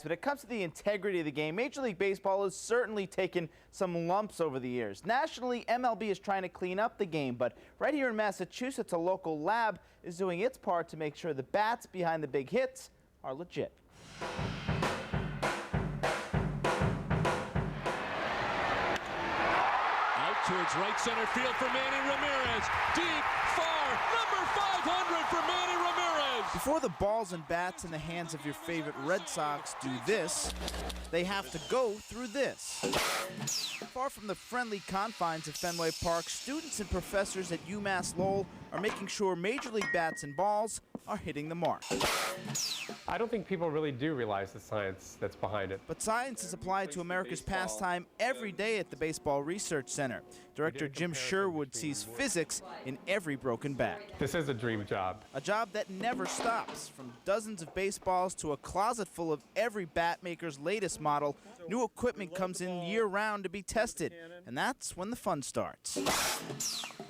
When it comes to the integrity of the game, Major League Baseball has certainly taken some lumps over the years. Nationally, MLB is trying to clean up the game, but right here in Massachusetts, a local lab is doing its part to make sure the bats behind the big hits are legit. Out towards right center field for Manny Ramirez. Deep, far, number 500 for Manny Ramirez. Before the balls and bats in the hands of your favorite Red Sox do this, they have to go through this. Far from the friendly confines of Fenway Park, students and professors at UMass Lowell are making sure Major League bats and balls are hitting the mark. I don't think people really do realize the science that's behind it. But science is applied to America's pastime every day at the Baseball Research Center. Director Jim Sherwood sees physics in every broken bat. This is a dream job. A job that never stops. From dozens of baseballs to a closet full of every bat maker's latest model, new equipment comes in year-round to be tested. And that's when the fun starts.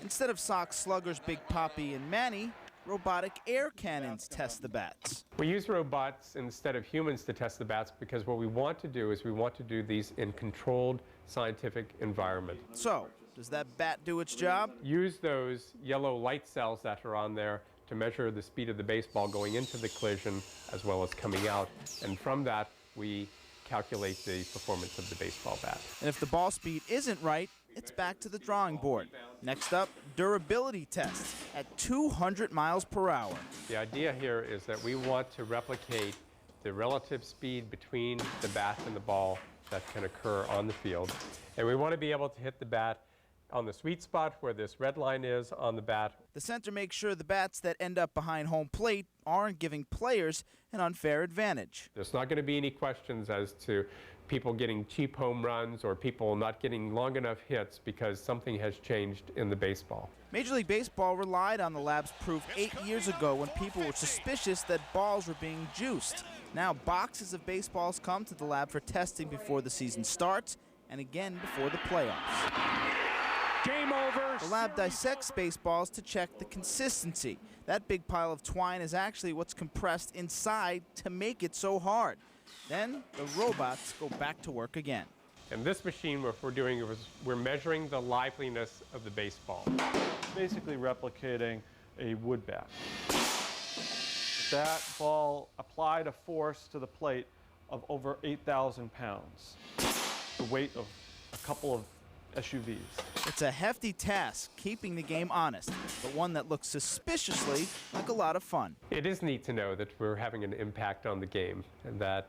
Instead of Sox sluggers Big Papi and Manny, robotic air cannons test the bats. We use robots instead of humans to test the bats because what we want to do is we want to do these in controlled scientific environment. So, does that bat do its job? Use those yellow light cells that are on there to measure the speed of the baseball going into the collision as well as coming out. And from that, we calculate the performance of the baseball bat. And if the ball speed isn't right, it's back to the drawing board. Next up, durability tests at 200 miles per hour. The idea here is that we want to replicate the relative speed between the bat and the ball that can occur on the field. And we want to be able to hit the bat on the sweet spot where this red line is on the bat. The center makes sure the bats that end up behind home plate aren't giving players an unfair advantage. There's not going to be any questions as to people getting cheap home runs or people not getting long enough hits because something has changed in the baseball. Major League Baseball relied on the lab's proof 8 years ago when people were suspicious that balls were being juiced. Now boxes of baseballs come to the lab for testing before the season starts and again before the playoffs. Game over. The lab dissects baseballs to check the consistency. That big pile of twine is actually what's compressed inside to make it so hard. Then the robots go back to work again. And this machine, what we're doing is we're measuring the liveliness of the baseball. Basically replicating a wood bat. That ball applied a force to the plate of over 8,000 pounds, the weight of a couple of SUVs. It's a hefty task, keeping the game honest, but one that looks suspiciously like a lot of fun. It is neat to know that we're having an impact on the game and that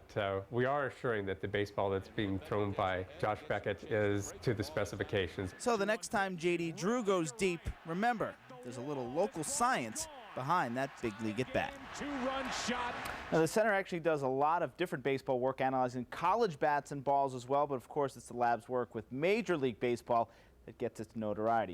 we are assuring that the baseball that's being thrown by Josh Beckett is to the specifications. So the next time J.D. Drew goes deep, remember, there's a little local science behind that big league at bat. Two-run shot. Now, the center actually does a lot of different baseball work, analyzing college bats and balls as well, but of course it's the lab's work with Major League Baseball that gets its notoriety.